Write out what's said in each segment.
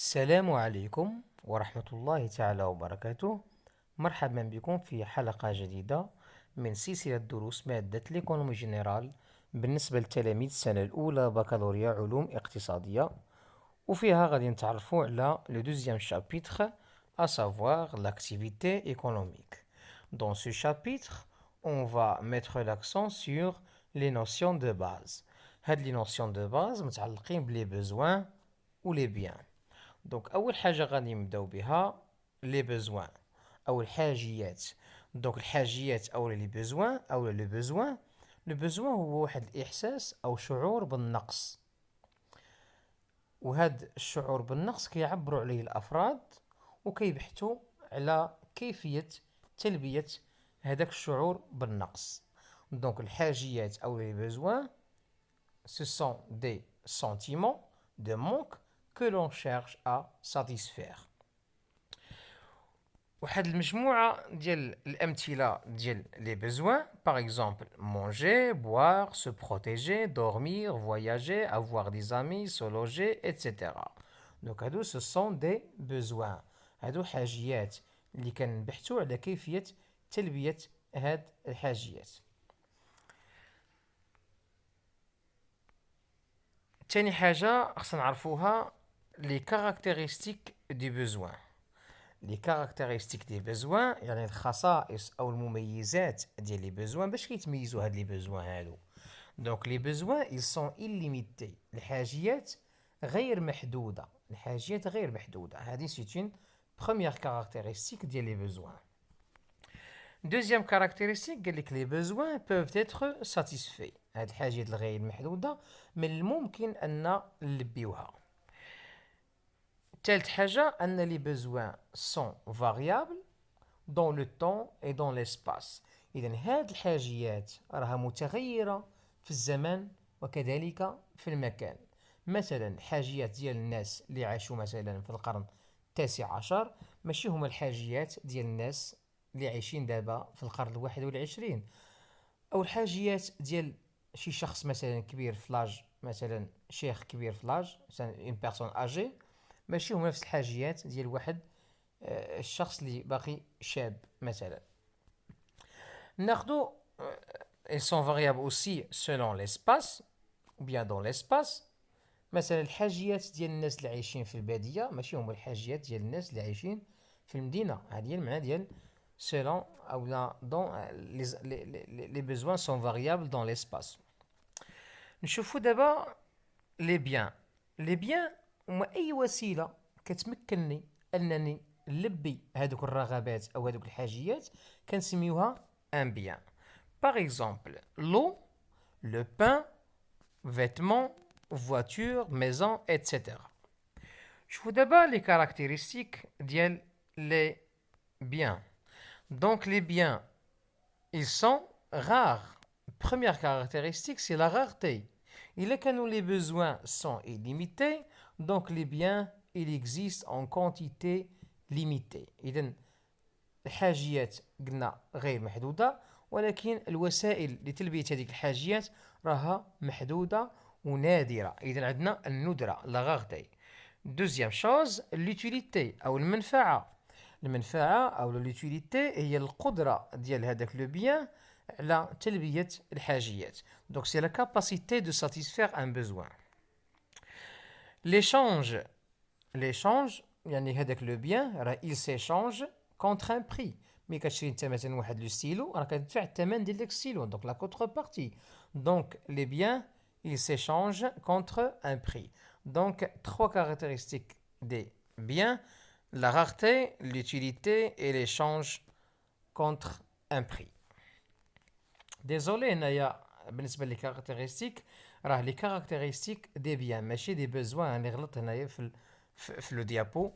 السلام عليكم ورحمة الله تعالى وبركاته. مرحبا بكم في حلقة جديدة من سلسلة دروس مادة ليكونومي جينيرال بالنسبة لتلاميذ السنة الأولى بكالوريا علوم اقتصادية، وفيها غادي نتعرفوا على لو دوزيام شابيتر à savoir l'activité économique. Dans ce chapitre, on va mettre l'accent sur les notions de base. هاد les notions de base متعلقين بلي besoins ou les biens. دونك اول حاجه غادي نبداو بها لي بوزوان او الحاجيات. دونك الحاجيات او لي بوزوان او لو بوزوان. لو بوزوان هو واحد الاحساس او شعور بالنقص، وهذا الشعور بالنقص كيعبروا عليه الافراد وكيبحثوا على كيفيه تلبيه هذاك الشعور بالنقص. دونك الحاجيات او لي بوزوان ce sont des sentiments de manque que l'on cherche à satisfaire. وحد المجموعة ديال الأمثلة ديال les besoins, par exemple manger, boire, se protéger, dormir, voyager, avoir des amis, se loger, etc. Donc هادو ce sont des besoins. هادو حاجيات اللي كنبحثوا على كيفية تلبية هاد الحاجيات. تاني حاجة خصنا نعرفوها les caractéristiques du besoin. Les caractéristiques des besoins يعني الخصائص او المميزات ديال les besoins. باش كيتميزوا هاد les besoins هادو؟ donc les besoins ils sont illimités. الحاجيات غير محدودة. الحاجيات غير محدودة. هذه c'est une première caractéristique ديال les besoins. Deuxième caractéristique قال لك les besoins peuvent être satisfaits. هاد الحاجات الغير محدودة من الممكن أن نلبيوها. ثالث حاجة أن les besoins sont variables dans le temps et dans l'espace. إذن هاد الحاجيات راها متغيرة في الزمن وكذلك في المكان. مثلا الحاجيات ديال الناس اللي عاشوا مثلا في القرن التاسع عشر ماشي هما الحاجيات ديال الناس اللي عايشين دابا في القرن الواحد والعشرين، أو الحاجيات ديال شي شخص مثلا كبير في لاج، مثلا شيخ كبير في لاج، مثلا اون بيرسون اجي، ماشي هما نفس الحاجيات ديال واحد الشخص اللي باقي شاب مثلا. ناخدو ils sont variables aussi selon l'espace ou bien dans l'espace. مثلا الحاجيات ديال الناس اللي عايشين في البادية ماشي هما الحاجيات ديال الناس اللي عايشين في المدينة. هذه المعنى ديال selon ou bien dans les besoins sont variables dans l'espace. نشوفوا دابا les biens. les biens هما أي وسيلة كتمكنني أنني نلبي هذوك الرغبات أو هذوك الحاجيات كنسميوها un bien. Par exemple, l'eau, le pain, vêtements, voiture, maison, etc. شوفوا دابا les caractéristiques ديال les biens. Donc les biens, ils sont rares. Première caractéristique, c'est la rareté. Il est que nous les besoins sont illimités, donc les biens, ils existent en quantité limitée. إذن الحاجيات قلنا غير محدودة، ولكن الوسائل لتلبية هذه الحاجيات راها محدودة ونادرة. إذن عندنا الندرة la rareté. Deuxième chose, l'utilité أو المنفعة. المنفعة أو l'utilité هي القدرة ديال هذاك لو بيان على تلبية الحاجيات. Donc c'est la capacité de satisfaire un besoin. L'échange. L'échange يعني هذاك لو بيان راه il s'échange contre un prix. ملي كتشري انت مثلا واحد لو ستيلو راه كتدفع الثمن ديال داك الستيلو، donc la contrepartie. Donc les biens ils s'échangent contre un prix. Donc trois caractéristiques des biens: la rareté, l'utilité et l'échange contre un prix. Désolé هنايا بالنسبه لي كاركتيرستيك راه لي كاركتيرستيك دي بيان ماشي دي بوزوان. اللي غلط هنايا في لو ديابو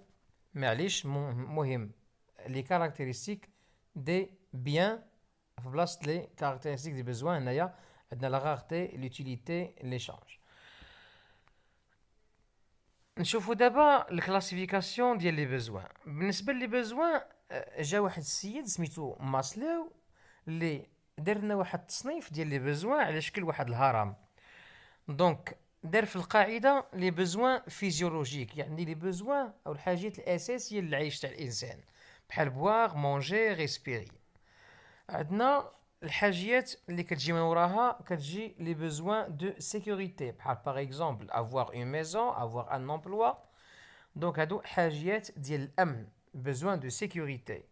معليش. مهم لي كاركتيرستيك دي بيان في بلاصه لي كاركتيرستيك دي بوزوان. هنايا عندنا لا غارتي، لوتيليتي، ليشانج. نشوفوا دابا الكلاسيفيكاسيون ديال لي بوزوان. بالنسبه لي بوزوان جا واحد السيد سميتو ماسلو اللي دار لنا واحد التصنيف ديال لي بوزوان على شكل واحد الهرم. دونك دار في القاعدة لي بوزوان فيزيولوجيك، يعني لي بوزوان أو الحاجات الأساسية للعيش تاع الإنسان، بحال بواغ مونجي ريسبيري. عندنا الحاجيات اللي كتجي من وراها كتجي لي بوزوان دو سيكوريتي، بحال باغ اكزومبل افواغ اون ميزون، افواغ ان امبلوا. دونك هادو حاجيات ديال الامن، بوزوان دو سيكوريتي.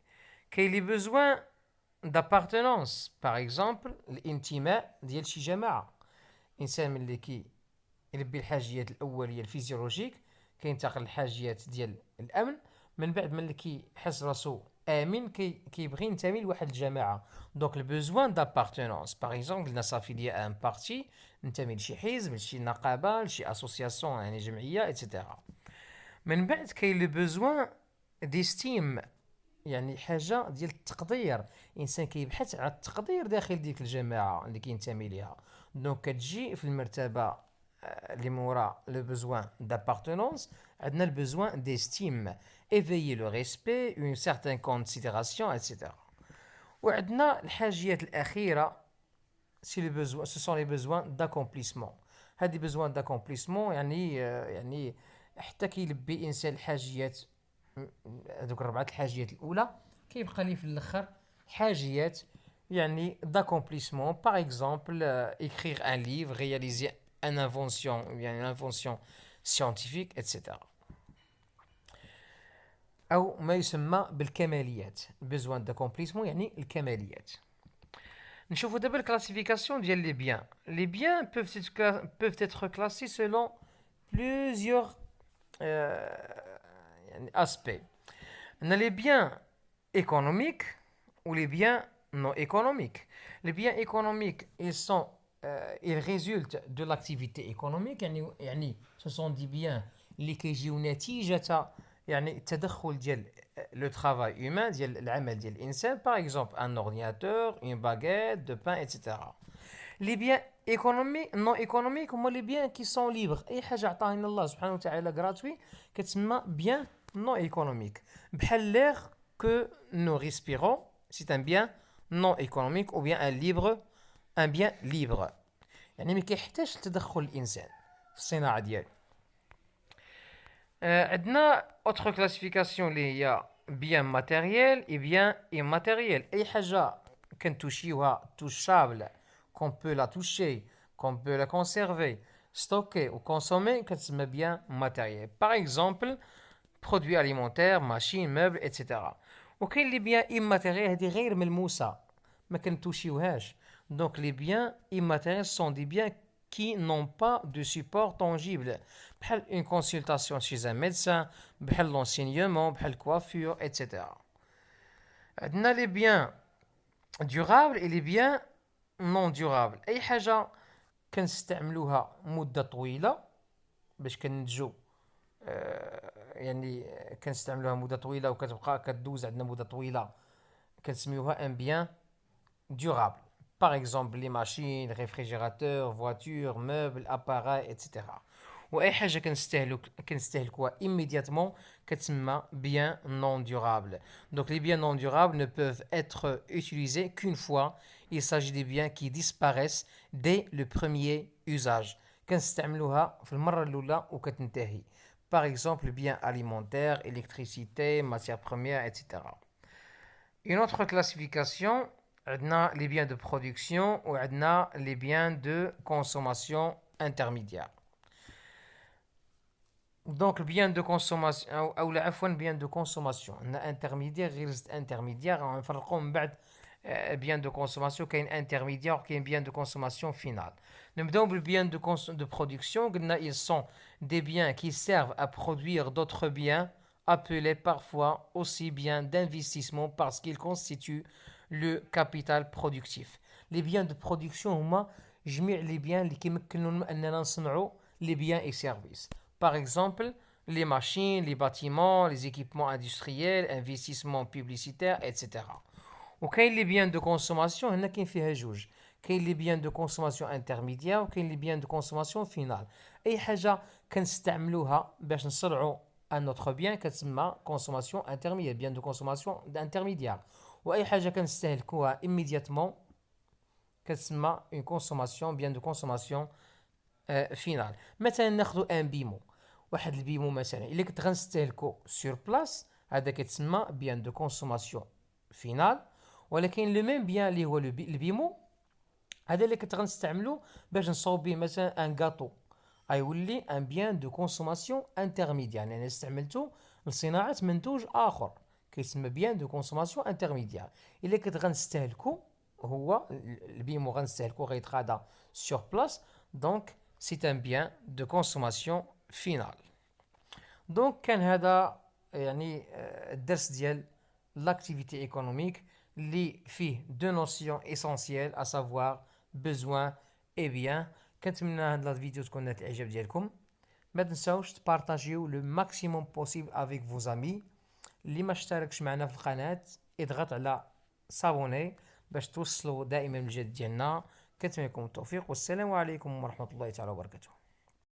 كاين لي بوزوان دابارتونونس، باغ اكزومبل الانتماء ديال شي جماعه. الانسان ملي يلبي الحاجيات الاوليه الفيزيولوجيك كينتقل للحاجيات ديال الامن. من بعد ملي كيحس راسو امن كيبغي ينتمي لواحد الجماعه. دونك البوزوان دابارتونونس، باغ اكزومبل قلنا صافي ليا ان بارتي، ننتمي لشي حزب، لشي نقابه، لشي اسوسياسيون يعني جمعيه اتسيتيرا. من بعد كاين لو بوزوان ديستيم، يعني حاجه ديال التقدير. الانسان كيبحث على التقدير داخل ديك الجماعه اللي كينتمي ليها. دونك كتجي في المرتبه اللي مورا لو بوزوان دابارتونونس عندنا البوزوان ديستيم، ايفيي لو ريسبي، اون سيغتان كونسيديراسيون اتسيتيرا. وعندنا الحاجيات الاخيره سي لي بوزوان، سو سون لي بوزوان داكومبليسمون. هادي بوزوان داكومبليسمون يعني حتى كيلبي انسان الحاجيات، هذوك الربعه الحاجيات الاولى، كيبقى لي في الاخر حاجيات يعني d'accomplissement. Par exemple, écrire un livre, réaliser une invention, يعني une invention scientifique, etc. أو ما يسمى بالكماليات، besoin d'accomplissement يعني الكماليات. نشوفوا دابا الكلاسيفيكاسيون ديال لي بيان. لي بيان peuvent être classés selon plusieurs يعني aspects. On a les biens économiques ou les biens non économiques. Les biens économiques, ils résultent de l'activité économique. يعني ce sont des biens اللي كيجيو نتيجة يعني التدخل ديال le travail humain ديال العمل ديال الإنسان. Par exemple, un ordinateur, une baguette de pain, etc. Les biens économiques non économiques هما les biens qui sont libres. أي حاجة عطاها لنا الله سبحانه وتعالى gratuit كتسمى bien non économique. بحال l'air que nous respirons, c'est un bien non économique ou bien un bien libre. يعني ما كيحتاجش لتدخل الانسان في الصناعه ديالو. عندنا autre classification اللي هي bien matériel et bien immatériel. اي حاجه كنتوشيوها touchable, qu'on peut la toucher, qu'on peut la conserver, stocker ou consommer كتسمى bien matériel. Par exemple, produits alimentaires, machines, meubles, etc. وكاين لي بيان immatériel هذه غير ملموسه ما كنتوشيوهاش. Donc les biens immatériels sont des biens qui n'ont pas de support tangible. بحال une consultation chez un médecin, بحال l'enseignement, بحال coiffure, etc. عندنا les biens durables et les biens non durables. أي حاجة كنستعملوها مدة طويلة باش كننتجو يعني كنستعملوها مدة طويلة وكتبقى كدوز عندنا مدة طويلة كنسميوها ان بيان durable. Par exemple, les machines, réfrigérateurs, voitures, meubles, appareils, etc. وأي حاجة كنستهلكوها immédiatement كتسمى bien non durable. Donc les biens non durables ne peuvent être utilisés qu'une fois. Il s'agit des biens qui disparaissent dès le premier usage. كنستعملوها في المرة الأولى وكتنتهي. Par exemple, biens alimentaires, électricité, matières premières, etc. Une autre classification, عندنا les biens de production وعندنا les biens de consommation intermédiaire. Donc le bien de consommation أو عفوا bien de consommation عندنا intermédiaire غير زد intermédiaire غنفرقوا من بعد bien de consommation كاين intermédiaire وكاين bien de consommation finale. نبداو بالبيان de production. قلنا ils sont des biens qui servent à produire d'autres biens appelés parfois aussi biens d'investissement parce qu'ils constituent le capital productif. Les biens de production هما جميع les biens اللي كيمكنوا أننا نصنعوا les biens et services. Par exemple, les machines, les bâtiments, les équipements industriels, investissements publicitaires, etc. وكاين les biens de consommation هنا كاين فيها جوج. كاين les biens de consommation intermédiaire وكاين les biens de consommation finale. أي حاجة كنستعملوها باش نصنعوا un autre bien كتسمى consommation intermédiaire, bien de consommation intermédiaire. واي حاجه كنستهلكوها immédiatement كتسمى une consommation bien de consommation فينال. مثلا ناخذ ان بيمو، واحد البيمو مثلا الا كنت غنستهلكو سور بلاس، هذا كيتسمى بيان دو كونسوماسيون فينال. ولكن لو ميم بيان اللي هو البيمو، هذا اللي كنت غنستعملو باش نصاوب به مثلا ان غاتو، غيولي ان بيان دو كونسوماسيون انترميديار، يعني انا استعملته لصناعه منتوج اخر كيسمى بيان دو كونسوماسيون انترميديار. الا كنت غنستهلكو هو البيمو غنستهلكو غيتخادا سور بلاس، دونك سي ان بيان دو كونسوماسيون فينال. دونك كان هذا يعني الدرس ديال l'activité économique اللي فيه دو نوسيون اسونسييل ا سافوار بوزوان اي بيان. كنتمنى هاد الفيديو تكون نالت الاعجاب ديالكم. ما تنساوش تبارطاجيو لو ماكسيموم بوسيبل افيك فوز امي. اللي ما اشتركش معنا في القناه اضغط على صابوني باش توصلوا دائما الجديد ديالنا. كنتمنى لكم التوفيق، والسلام عليكم ورحمه الله تعالى وبركاته.